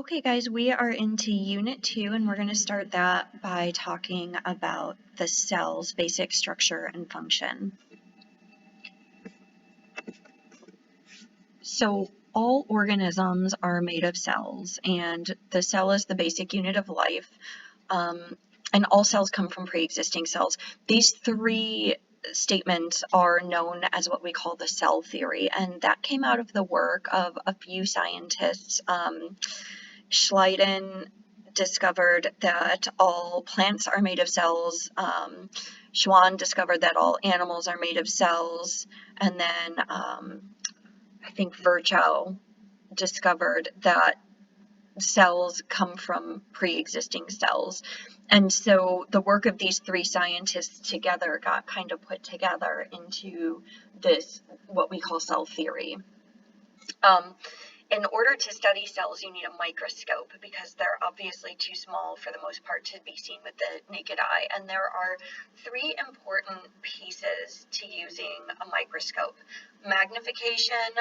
Okay, guys, we are into Unit 2, and we're going to start that by talking about the cell's basic structure and function. So, all organisms are made of cells, and the cell is the basic unit of life, and all cells come from pre-existing cells. These three statements are known as what we call the cell theory, and that came out of the work of a few scientists. Schleiden discovered that all plants are made of cells. Schwann discovered that all animals are made of cells. And then I think Virchow discovered that cells come from pre-existing cells. And so the work of these three scientists together got kind of put together into this, what we call cell theory. In order to study cells, you need a microscope because they're obviously too small for the most part to be seen with the naked eye. And there are three important pieces to using a microscope. Magnification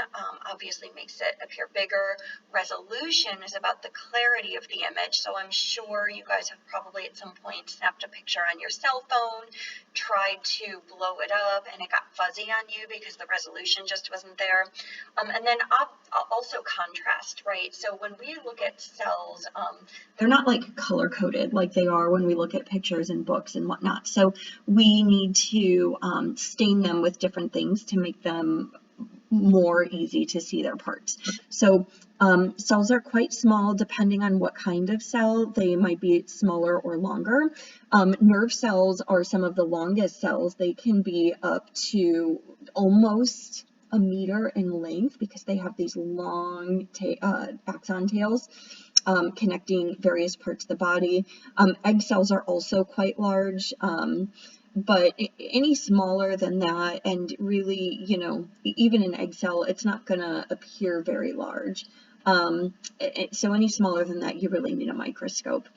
obviously makes it appear bigger. Resolution is about the clarity of the image. So I'm sure you guys have probably at some point snapped a picture on your cell phone, tried to blow it up, and it got fuzzy on you because the resolution just wasn't there. And then also contrast, right? So when we look at cells, they're not like color coded like they are when we look at pictures and books and whatnot. So we need to stain them with different things to make them more easy to see their parts. So cells are quite small depending on what kind of cell. They might be smaller or longer. Nerve cells are some of the longest cells. They can be up to almost a meter in length because they have these long axon tails connecting various parts of the body. Egg cells are also quite large. But any smaller than that, and really, you know, even an egg cell, it's not going to appear very large. So any smaller than that, you really need a microscope.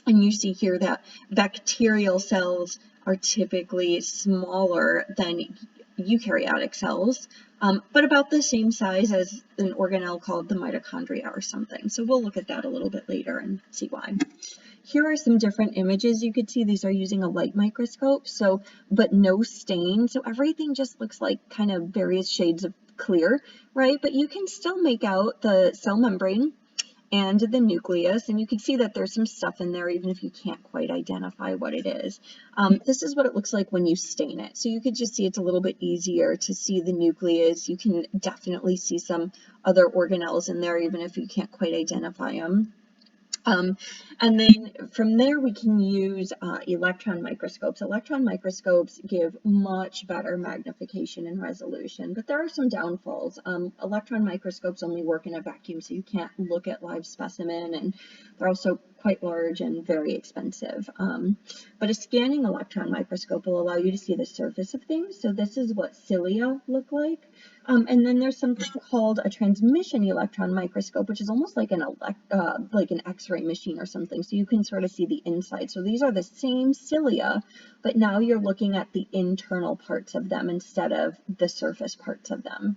And you see here that bacterial cells are typically smaller than eukaryotic cells, but about the same size as an organelle called the mitochondria or something. So we'll look at that a little bit later and see why. Here are some different images you could see. These are using a light microscope, but no stain. So everything just looks like kind of various shades of clear, right? But you can still make out the cell membrane and the nucleus, and you can see that there's some stuff in there even if you can't quite identify what it is. This is what it looks like when you stain it. So you could just see it's a little bit easier to see the nucleus. You can definitely see some other organelles in there even if you can't quite identify them. And then from there we can use electron microscopes. Electron microscopes give much better magnification and resolution, but there are some downfalls. Electron microscopes only work in a vacuum, so you can't look at live specimen, and they're also quite large and very expensive. But a scanning electron microscope will allow you to see the surface of things. So this is what cilia look like. And then there's something called a transmission electron microscope, which is almost like an X-ray machine or something. So you can sort of see the inside. So these are the same cilia, but now you're looking at the internal parts of them instead of the surface parts of them.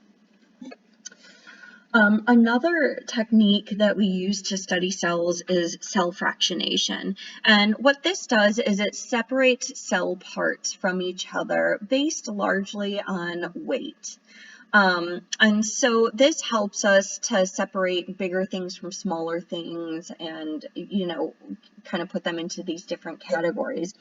Another technique that we use to study cells is cell fractionation. And what this does is it separates cell parts from each other based largely on weight. And so this helps us to separate bigger things from smaller things and, you know, kind of put them into these different categories.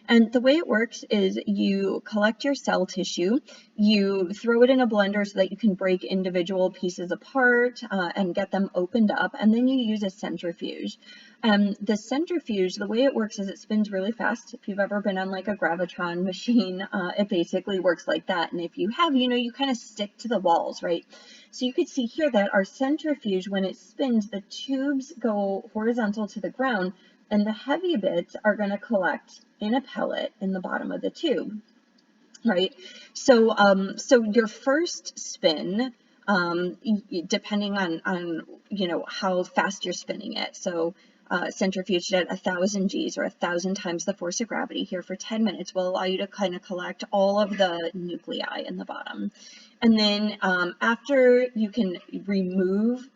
And the way it works is you collect your cell tissue, you throw it in a blender so that you can break individual pieces apart and get them opened up, and then you use a centrifuge. The centrifuge, the way it works is it spins really fast. If you've ever been on like a gravitron machine, it basically works like that. And if you have, you know, you kind of stick to the walls, right? So you could see here that our centrifuge, when it spins, the tubes go horizontal to the ground, and the heavy bits are going to collect in a pellet in the bottom of the tube, right? So, so your first spin, depending on you know how fast you're spinning it. So centrifuge at 1,000 Gs or 1,000 times the force of gravity here for 10 minutes will allow you to kind of collect all of the nuclei in the bottom. And then after you can remove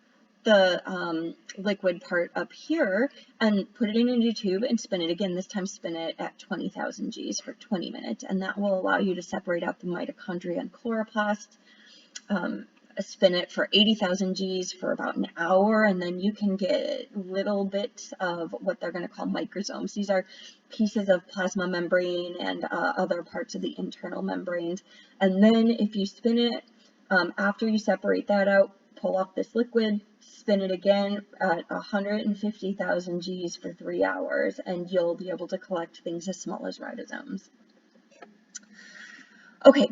the liquid part up here and put it in a tube and spin it again. This time spin it at 20,000 Gs for 20 minutes, and that will allow you to separate out the mitochondria and chloroplast. Spin it for 80,000 Gs for about an hour, and then you can get little bits of what they're going to call microsomes. These are pieces of plasma membrane and other parts of the internal membranes. And then if you spin it, after you separate that out, pull off this liquid, spin it again at 150,000 Gs for 3 hours, and you'll be able to collect things as small as ribosomes. Okay.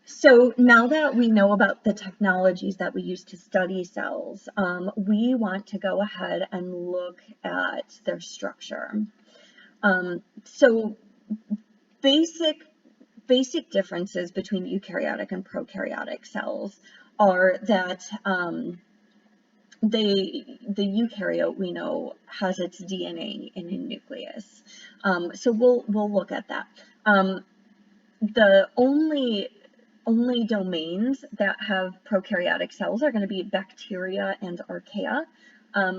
So now that we know about the technologies that we use to study cells, we want to go ahead and look at their structure. So basic differences between eukaryotic and prokaryotic cells are that the eukaryote, we know, has its DNA in a nucleus. So we'll look at that. The only domains that have prokaryotic cells are going to be bacteria and archaea.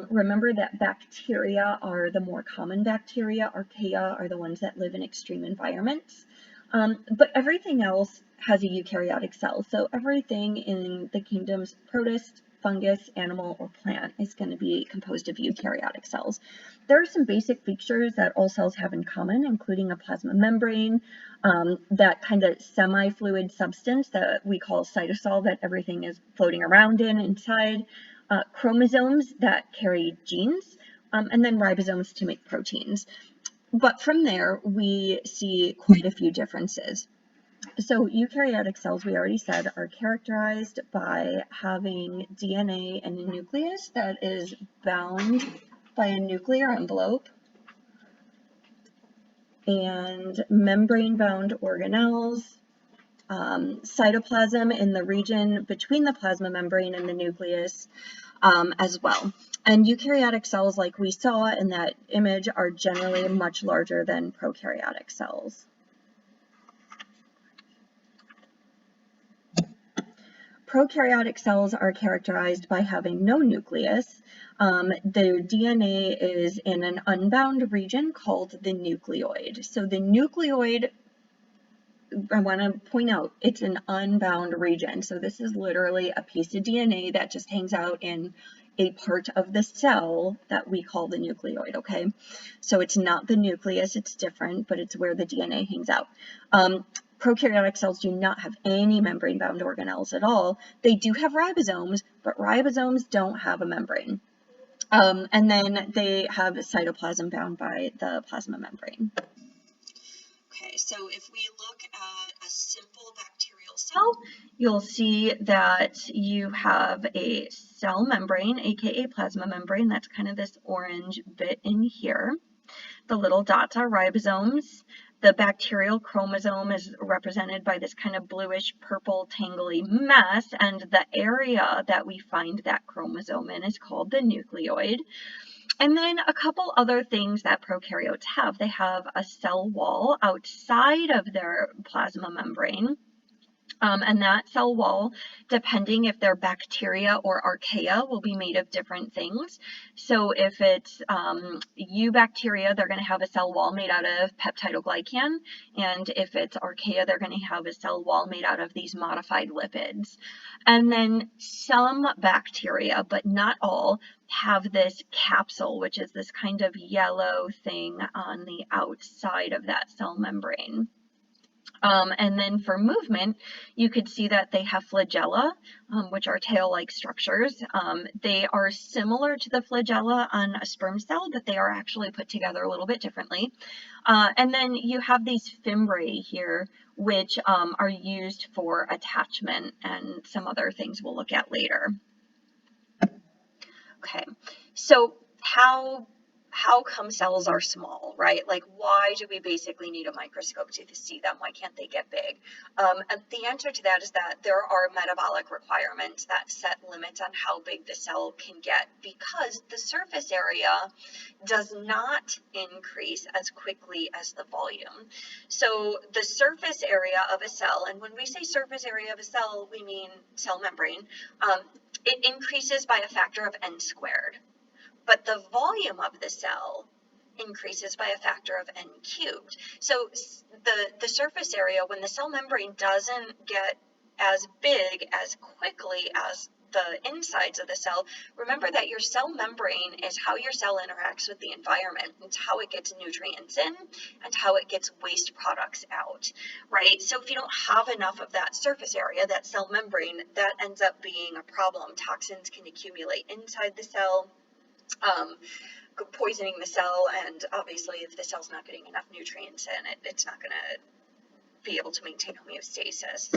Remember that bacteria are the more common bacteria, archaea are the ones that live in extreme environments. But everything else has a eukaryotic cell, so everything in the kingdoms protist, fungus, animal, or plant is going to be composed of eukaryotic cells. There are some basic features that all cells have in common, including a plasma membrane, that kind of semi-fluid substance that we call cytosol that everything is floating around inside, chromosomes that carry genes, and then ribosomes to make proteins. But from there, we see quite a few differences. So eukaryotic cells, we already said, are characterized by having DNA in a nucleus that is bound by a nuclear envelope and membrane-bound organelles, cytoplasm in the region between the plasma membrane and the nucleus as well. And eukaryotic cells, like we saw in that image, are generally much larger than prokaryotic cells. Prokaryotic cells are characterized by having no nucleus. Their DNA is in an unbound region called the nucleoid. So the nucleoid, I want to point out, it's an unbound region. So this is literally a piece of DNA that just hangs out in a part of the cell that we call the nucleoid, okay? So it's not the nucleus, it's different, but it's where the DNA hangs out. Prokaryotic cells do not have any membrane-bound organelles at all. They do have ribosomes, but ribosomes don't have a membrane. And then they have cytoplasm bound by the plasma membrane. Okay, so if we look at a simple bacterial cell, you'll see that you have a cell membrane, aka plasma membrane. That's kind of this orange bit in here. The little dots are ribosomes. The bacterial chromosome is represented by this kind of bluish purple tangly mess, and the area that we find that chromosome in is called the nucleoid. And then a couple other things that prokaryotes have. They have a cell wall outside of their plasma membrane. And that cell wall, depending if they're bacteria or archaea, will be made of different things. So if it's eubacteria, they're going to have a cell wall made out of peptidoglycan. And if it's archaea, they're going to have a cell wall made out of these modified lipids. And then some bacteria, but not all, have this capsule, which is this kind of yellow thing on the outside of that cell membrane. And then for movement, you could see that they have flagella, which are tail-like structures. They are similar to the flagella on a sperm cell, but they are actually put together a little bit differently. And then you have these fimbriae here, which are used for attachment and some other things we'll look at later. Okay, so how how come cells are small, right? Like, why do we basically need a microscope to see them? Why can't they get big? And the answer to that is that there are metabolic requirements that set limits on how big the cell can get, because the surface area does not increase as quickly as the volume. So the surface area of a cell, and when we say surface area of a cell, we mean cell membrane, it increases by a factor of n squared. But the volume of the cell increases by a factor of n cubed. So the surface area, when the cell membrane doesn't get as big as quickly as the insides of the cell, remember that your cell membrane is how your cell interacts with the environment. It's how it gets nutrients in and how it gets waste products out, right? So if you don't have enough of that surface area, that cell membrane, that ends up being a problem. Toxins can accumulate inside the cell, poisoning the cell, and obviously if the cell's not getting enough nutrients in, it's not going to be able to maintain homeostasis.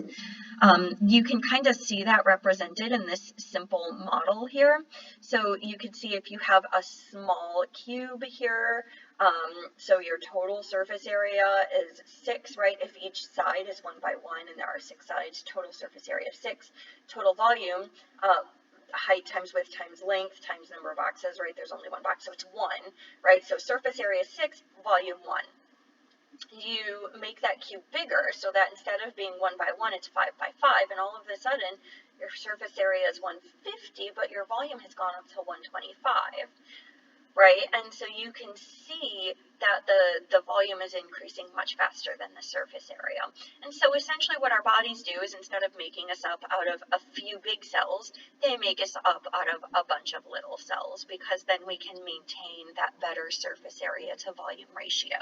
You can kind of see that represented in this simple model here. So you can see if you have a small cube here, so your total surface area is 6, right? If each side is 1 by 1 and there are 6 sides, total surface area of 6, total volume, height times width times length times number of boxes, right? There's only one box, so it's 1, right? So surface area is 6, volume 1. You make that cube bigger so that instead of being 1 by 1, it's 5 by 5, and all of a sudden your surface area is 150, but your volume has gone up to 125, right? And so you can see that the volume is increasing much faster than the surface area. And so essentially what our bodies do is, instead of making us up out of a few big cells, they make us up out of a bunch of little cells, because then we can maintain that better surface area to volume ratio.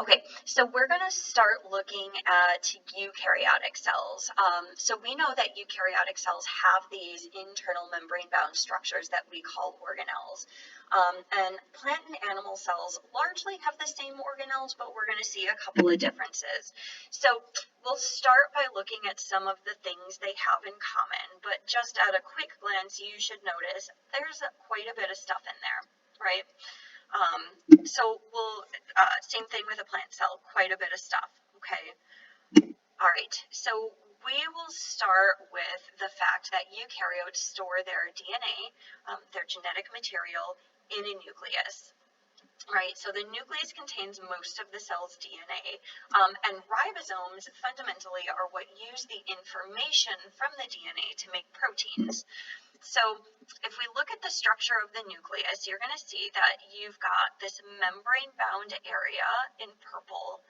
Okay, so we're going to start looking at eukaryotic cells. So we know that eukaryotic cells have these internal membrane-bound structures that we call organelles. And plant and animal cells largely have the same organelles, but we're going to see a couple of differences. So we'll start by looking at some of the things they have in common, but just at a quick glance, you should notice there's quite a bit of stuff in there, right? So we'll, same thing with a plant cell, quite a bit of stuff, okay? All right, so we will start with the fact that eukaryotes store their DNA, their genetic material, in a nucleus. Right, so the nucleus contains most of the cell's DNA, and ribosomes fundamentally are what use the information from the DNA to make proteins. So if we look at the structure of the nucleus, you're going to see that you've got this membrane-bound area in purple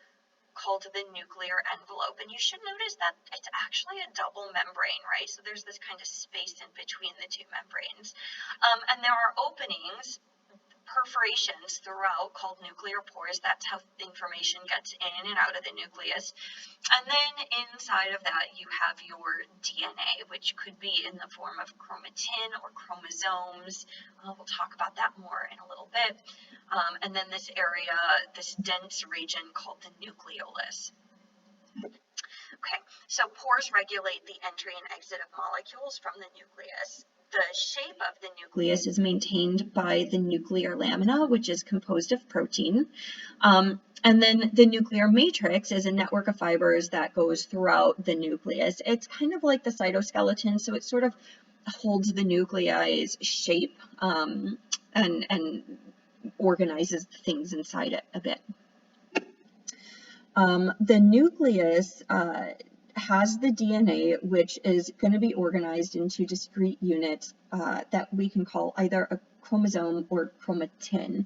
called the nuclear envelope, and you should notice that it's actually a double membrane, right? So there's this kind of space in between the two membranes, and there are openings, perforations throughout, called nuclear pores. That's how information gets in and out of the nucleus. And then inside of that you have your DNA, which could be in the form of chromatin or chromosomes. We'll talk about that more in a little bit. And then this area, this dense region called the nucleolus. Okay, so pores regulate the entry and exit of molecules from the nucleus. The shape of the nucleus is maintained by the nuclear lamina, which is composed of protein. And then the nuclear matrix is a network of fibers that goes throughout the nucleus. It's kind of like the cytoskeleton, so it sort of holds the nuclei's shape and organizes things inside it a bit. The nucleus has the DNA, which is going to be organized into discrete units that we can call either a chromosome or chromatin.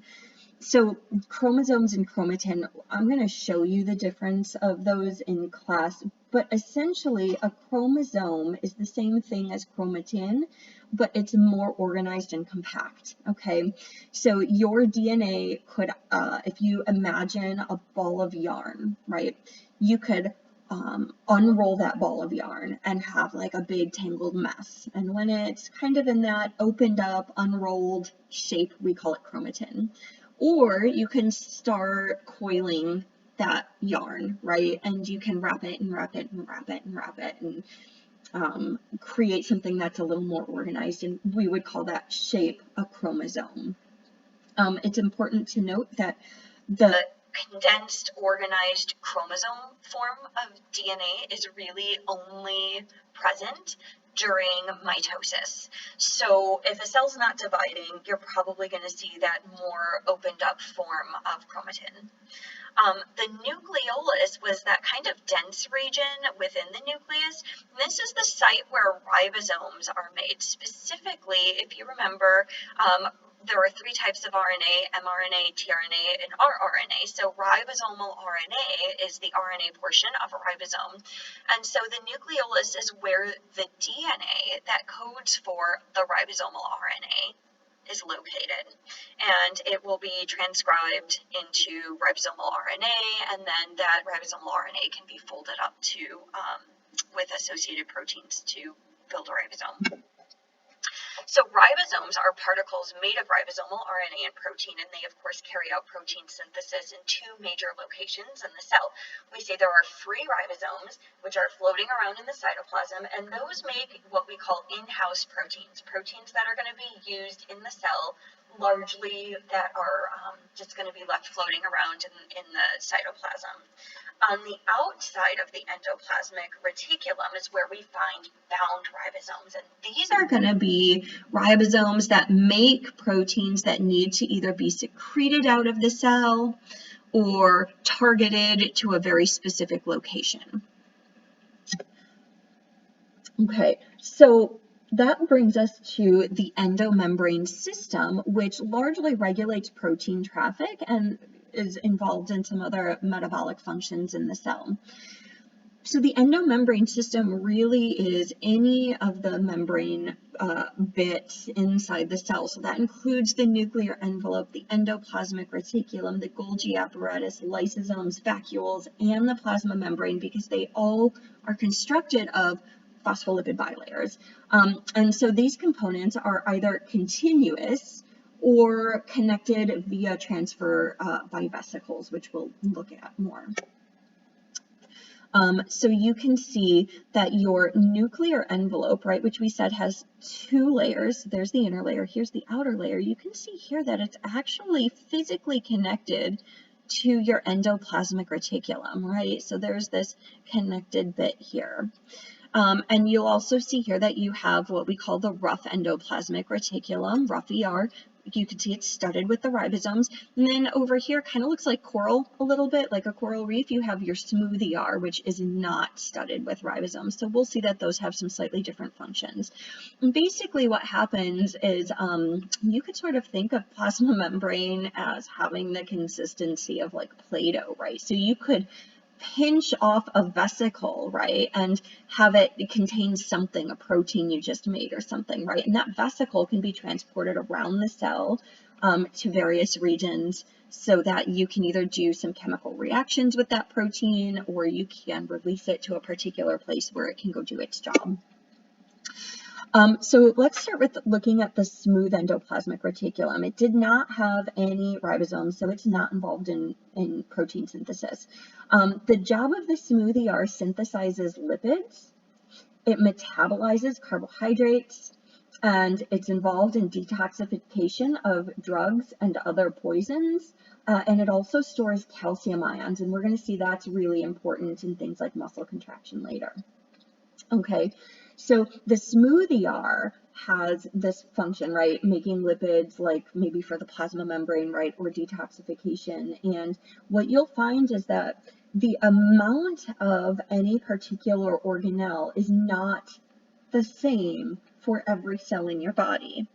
So chromosomes and chromatin, I'm going to show you the difference of those in class, but essentially a chromosome is the same thing as chromatin, but it's more organized and compact, okay? So your DNA could, if you imagine a ball of yarn, right, you could unroll that ball of yarn and have like a big tangled mess. And when it's kind of in that opened up, unrolled shape, we call it chromatin. Or you can start coiling that yarn, right? And you can wrap it and wrap it and wrap it and wrap it. And create something that's a little more organized, and we would call that shape a chromosome. It's important to note that the condensed, organized chromosome form of DNA is really only present during mitosis. So if a cell's not dividing, you're probably going to see that more opened up form of chromatin. The nucleolus was that kind of dense region within the nucleus. This is the site where ribosomes are made. Specifically, if you remember, there are three types of RNA, mRNA, tRNA, and rRNA. So ribosomal RNA is the RNA portion of a ribosome. And so the nucleolus is where the DNA that codes for the ribosomal RNA is located, and it will be transcribed into ribosomal RNA, and then that ribosomal RNA can be folded up to with associated proteins to build a ribosome. So ribosomes are particles made of ribosomal RNA and protein, and they of course carry out protein synthesis in two major locations in the cell. We say there are free ribosomes, which are floating around in the cytoplasm, and those make what we call in-house proteins, proteins that are going to be used in the cell, largely that are just going to be left floating around in the cytoplasm. On the outside of the endoplasmic reticulum is where we find bound ribosomes, and these are going to be ribosomes that make proteins that need to either be secreted out of the cell or targeted to a very specific location. Okay, so that brings us to the endomembrane system, which largely regulates protein traffic and is involved in some other metabolic functions in the cell. So the endomembrane system really is any of the membrane bits inside the cell. So that includes the nuclear envelope, the endoplasmic reticulum, the Golgi apparatus, lysosomes, vacuoles, and the plasma membrane, because they all are constructed of phospholipid bilayers. And so these components are either continuous or connected via transfer by vesicles, which we'll look at more. So you can see that your nuclear envelope, right, which we said has two layers, there's the inner layer, here's the outer layer. You can see here that it's actually physically connected to your endoplasmic reticulum, right? So there's this connected bit here. And you'll also see here that you have what we call the rough endoplasmic reticulum, rough ER. You can see it's studded with the ribosomes. And then over here kind of looks like coral a little bit, like a coral reef. You have your smooth ER, which is not studded with ribosomes. So we'll see that those have some slightly different functions. And basically what happens is you could sort of think of plasma membrane as having the consistency of like Play-Doh, right? So you could pinch off a vesicle, right, and have it contain something, a protein you just made or something, right, and that vesicle can be transported around the cell to various regions so that you can either do some chemical reactions with that protein or you can release it to a particular place where it can go do its job. So let's start with looking at the smooth endoplasmic reticulum. It did not have any ribosomes, so it's not involved in protein synthesis. The job of the smooth ER synthesizes lipids, it metabolizes carbohydrates, and it's involved in detoxification of drugs and other poisons, and it also stores calcium ions, and we're going to see that's really important in things like muscle contraction later. Okay. So the smooth ER has this function, right, making lipids like maybe for the plasma membrane, right, or detoxification. And what you'll find is that the amount of any particular organelle is not the same for every cell in your body.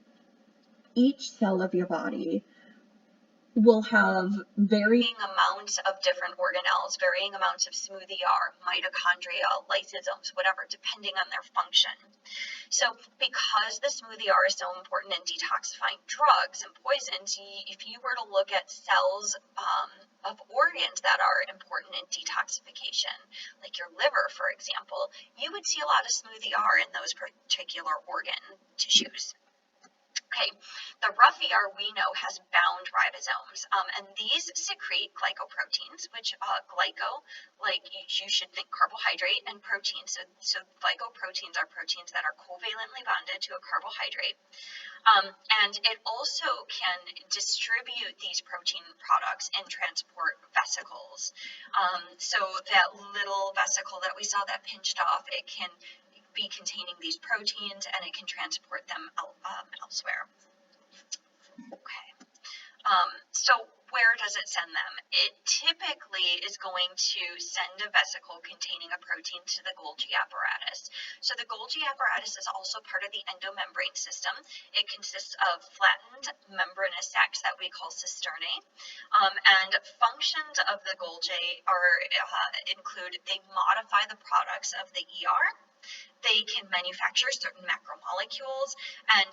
Each cell of your body will have varying amounts of different organelles, varying amounts of smooth ER, mitochondria, lysosomes, whatever, depending on their function. So because the smooth ER is so important in detoxifying drugs and poisons, if you were to look at cells of organs that are important in detoxification, like your liver, for example, you would see a lot of smooth ER in those particular organ tissues. Okay, the rough ER we know has bound ribosomes, and these secrete glycoproteins, which glyco, like you should think carbohydrate, and protein. So glycoproteins are proteins that are covalently bonded to a carbohydrate. And it also can distribute these protein products and transport vesicles. So that little vesicle that we saw that pinched off, it can be containing these proteins and it can transport them elsewhere. Okay. So where does it send them? It typically is going to send a vesicle containing a protein to the Golgi apparatus. So the Golgi apparatus is also part of the endomembrane system. It consists of flattened membranous sacs that we call cisternae. And functions of the Golgi include they modify the products of the ER. They can manufacture certain macromolecules, and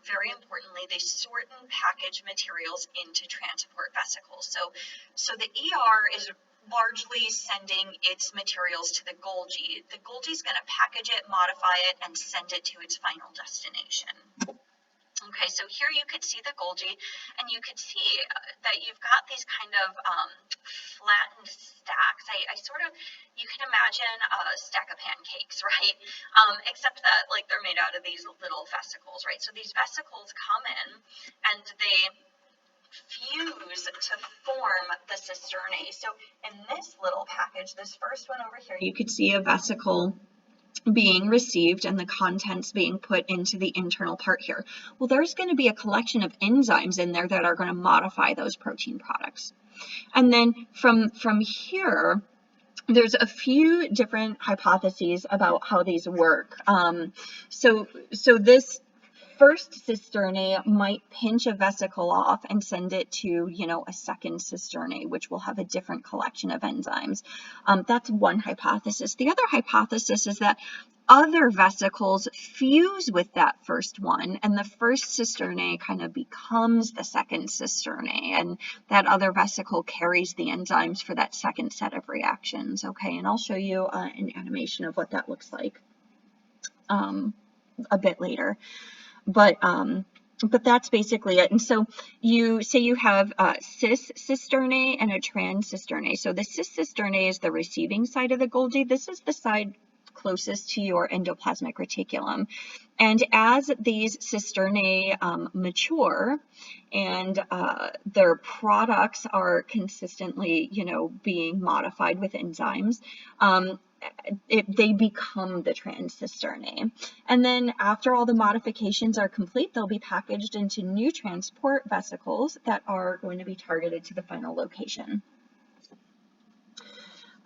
very importantly, they sort and package materials into transport vesicles. So the ER is largely sending its materials to the Golgi. The Golgi is going to package it, modify it, and send it to its final destination. Okay, so here you could see the Golgi, and you could see that you've got these kind of flattened stacks. You can imagine a stack of pancakes, right? Except that like they're made out of these little vesicles, right? So these vesicles come in and they fuse to form the cisternae. So in this little package, this first one over here, you could see a vesicle being received and the contents being put into the internal part here. Well, there's going to be a collection of enzymes in there that are going to modify those protein products. And then from here, there's a few different hypotheses about how these work. So this first cisternae might pinch a vesicle off and send it to, a second cisternae, which will have a different collection of enzymes. That's one hypothesis. The other hypothesis is that other vesicles fuse with that first one, and the first cisternae kind of becomes the second cisternae, and that other vesicle carries the enzymes for that second set of reactions. Okay, and I'll show you an animation of what that looks like a bit later. But that's basically it. And so you say you have cis cisternae and a trans cisternae. So the cis cisternae is the receiving side of the Golgi. This is the side closest to your endoplasmic reticulum. And as these cisternae mature and their products are consistently, being modified with enzymes, they become the trans cisternae. And then after all the modifications are complete, they'll be packaged into new transport vesicles that are going to be targeted to the final location.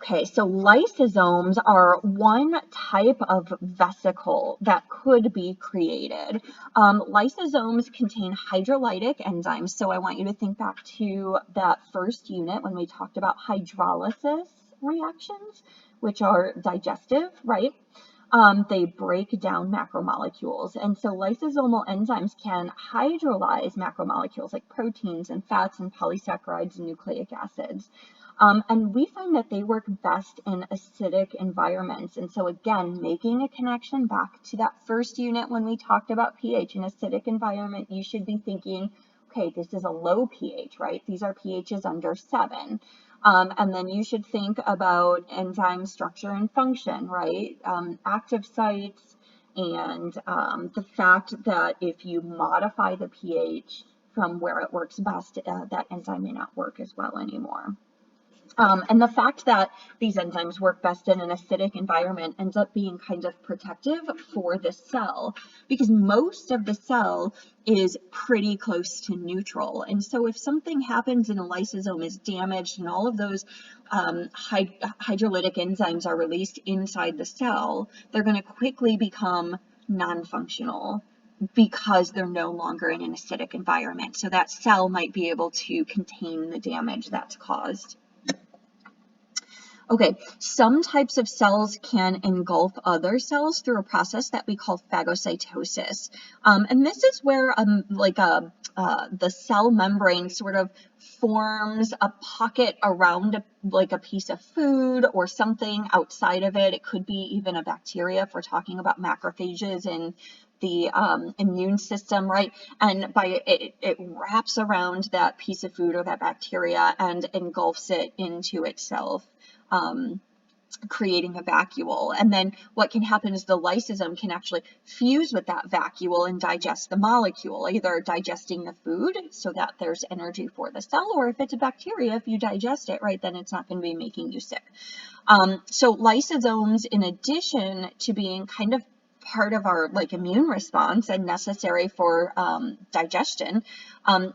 Okay, so lysosomes are one type of vesicle that could be created. Lysosomes contain hydrolytic enzymes, so I want you to think back to that first unit when we talked about hydrolysis reactions, which are digestive, right? They break down macromolecules, and so lysosomal enzymes can hydrolyze macromolecules like proteins and fats and polysaccharides and nucleic acids. And we find that they work best in acidic environments. And so again, making a connection back to that first unit when we talked about pH, in acidic environment, you should be thinking, okay, this is a low pH, right? These are pHs under 7. And then you should think about enzyme structure and function, right? Active sites, and the fact that if you modify the pH from where it works best, that enzyme may not work as well anymore. And the fact that these enzymes work best in an acidic environment ends up being kind of protective for the cell, because most of the cell is pretty close to neutral. And so if something happens and a lysosome is damaged and all of those hydrolytic enzymes are released inside the cell, they're going to quickly become non-functional because they're no longer in an acidic environment. So that cell might be able to contain the damage that's caused. Okay, some types of cells can engulf other cells through a process that we call phagocytosis. And this is where the cell membrane sort of forms a pocket around like a piece of food or something outside of it. It could be even a bacteria if we're talking about macrophages in the immune system, right? And it wraps around that piece of food or that bacteria and engulfs it into itself. Creating a vacuole. And then what can happen is the lysosome can actually fuse with that vacuole and digest the molecule, either digesting the food so that there's energy for the cell, or if it's a bacteria, if you digest it, right, then it's not going to be making you sick. So lysosomes, in addition to being kind of part of our immune response and necessary for digestion,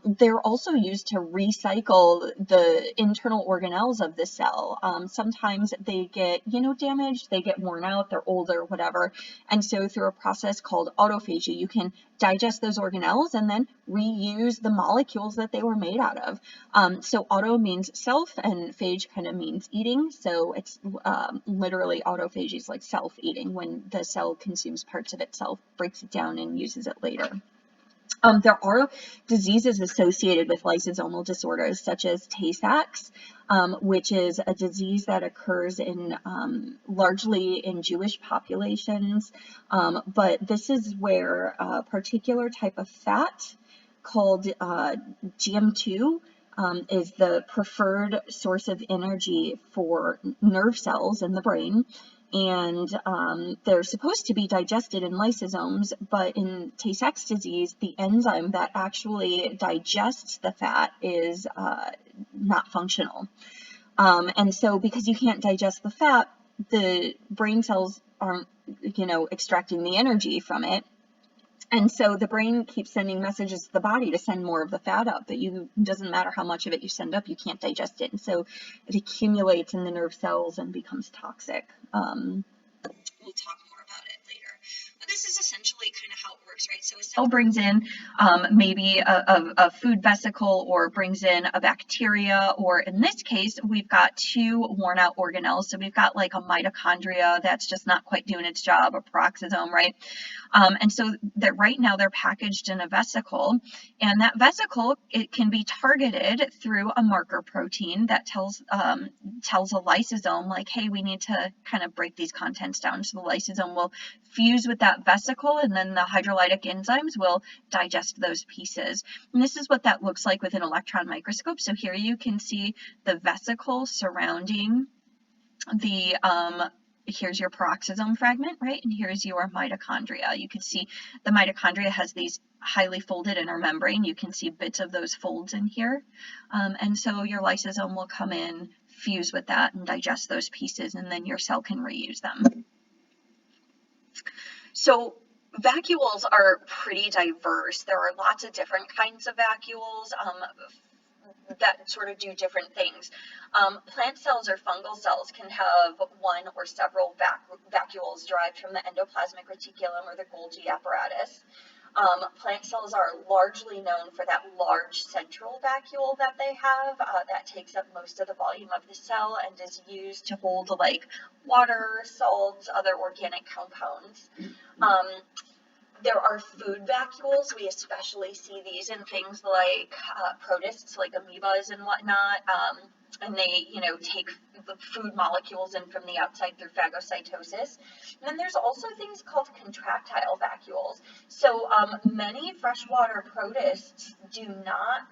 they're also used to recycle the internal organelles of the cell. Sometimes they get damaged, they get worn out, they're older, whatever, and so through a process called autophagy, you can digest those organelles and then reuse the molecules that they were made out of. So auto means self and phage kind of means eating, so it's literally autophagy is like self-eating, when the cell consumes parts of itself, breaks it down, and uses it later. There are diseases associated with lysosomal disorders, such as Tay-Sachs, which is a disease that occurs in largely in Jewish populations, but this is where a particular type of fat called GM2 is the preferred source of energy for nerve cells in the brain. And they're supposed to be digested in lysosomes, but in Tay-Sachs disease, the enzyme that actually digests the fat is not functional. And so because you can't digest the fat, the brain cells aren't, extracting the energy from it. And so the brain keeps sending messages to the body to send more of the fat up, but it doesn't matter how much of it you send up, you can't digest it. And so it accumulates in the nerve cells and becomes toxic. We'll talk more about it later. But this is essentially kind of how it works, right? So a cell brings in maybe a food vesicle, or brings in a bacteria, or in this case, we've got two worn out organelles. So we've got like a mitochondria that's just not quite doing its job, a peroxisome, right? And so right now they're packaged in a vesicle, and that vesicle, it can be targeted through a marker protein that tells a lysosome like, hey, we need to kind of break these contents down. So the lysosome will fuse with that vesicle, and then the hydrolytic enzymes will digest those pieces. And this is what that looks like with an electron microscope. So here you can see the vesicle surrounding the here's your peroxisome fragment, right? And here's your mitochondria. You can see the mitochondria has these highly folded inner membrane. You can see bits of those folds in here. And so your lysosome will come in, fuse with that, and digest those pieces, and then your cell can reuse them. So vacuoles are pretty diverse. There are lots of different kinds of vacuoles that sort of do different things. Plant cells or fungal cells can have one or several vacuoles derived from the endoplasmic reticulum or the Golgi apparatus. Plant cells are largely known for that large central vacuole that they have that takes up most of the volume of the cell and is used to hold like water, salts, other organic compounds. There are food vacuoles. We especially see these in things like protists, like amoebas and whatnot, and they, take the food molecules in from the outside through phagocytosis. And then there's also things called contractile vacuoles. So many freshwater protists do not,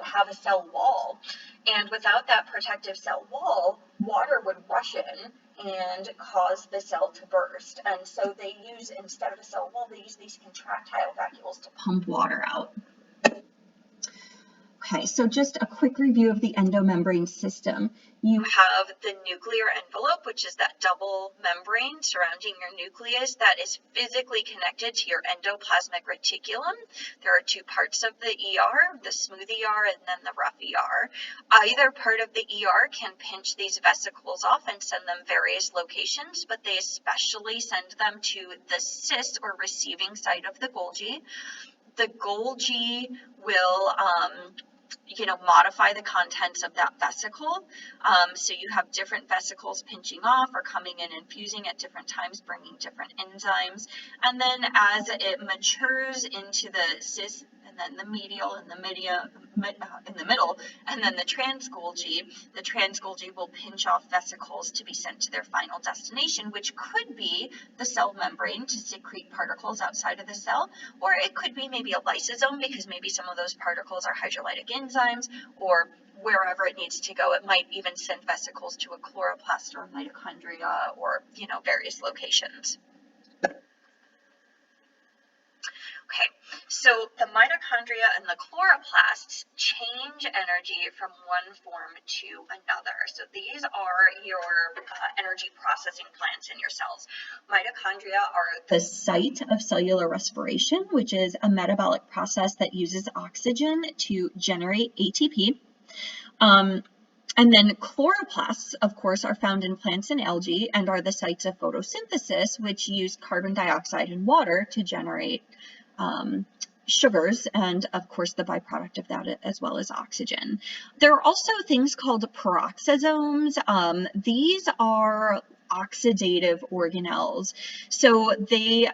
have a cell wall, and without that protective cell wall, water would rush in and cause the cell to burst. And so they use, instead of a cell wall, they use these contractile vacuoles to pump water out. Okay, so just a quick review of the endomembrane system. You have the nuclear envelope, which is that double membrane surrounding your nucleus that is physically connected to your endoplasmic reticulum. There are two parts of the ER, the smooth ER and then the rough ER. Either part of the ER can pinch these vesicles off and send them various locations, but they especially send them to the cyst or receiving site of the Golgi. The Golgi will modify the contents of that vesicle. So you have different vesicles pinching off or coming in and fusing at different times, bringing different enzymes. And then as it matures into the cis, and then the medial, and the in the middle, and then the transgolgi will pinch off vesicles to be sent to their final destination, which could be the cell membrane to secrete particles outside of the cell, or it could be maybe a lysosome because maybe some of those particles are hydrolytic enzymes, or wherever it needs to go. It might even send vesicles to a chloroplast or mitochondria, or various locations. Okay, so the mitochondria and the chloroplasts change energy from one form to another. So these are your energy processing plants in your cells. Mitochondria are the site of cellular respiration, which is a metabolic process that uses oxygen to generate ATP. And then chloroplasts, of course, are found in plants and algae and are the sites of photosynthesis, which use carbon dioxide and water to generate sugars, and of course the byproduct of that as well as oxygen. There are also things called peroxisomes. These are oxidative organelles. So they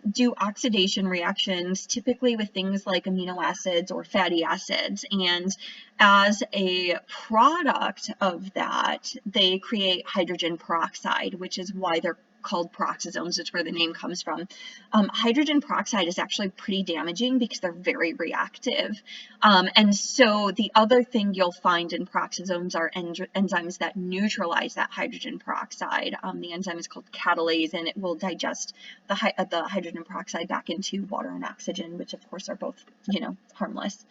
do oxidation reactions typically with things like amino acids or fatty acids, and as a product of that, they create hydrogen peroxide, which is why they're called peroxisomes. It's where the name comes from. Hydrogen peroxide is actually pretty damaging because they're very reactive. And so the other thing you'll find in peroxisomes are enzymes that neutralize that hydrogen peroxide. The enzyme is called catalase, and it will digest the hydrogen peroxide back into water and oxygen, which of course are both, harmless.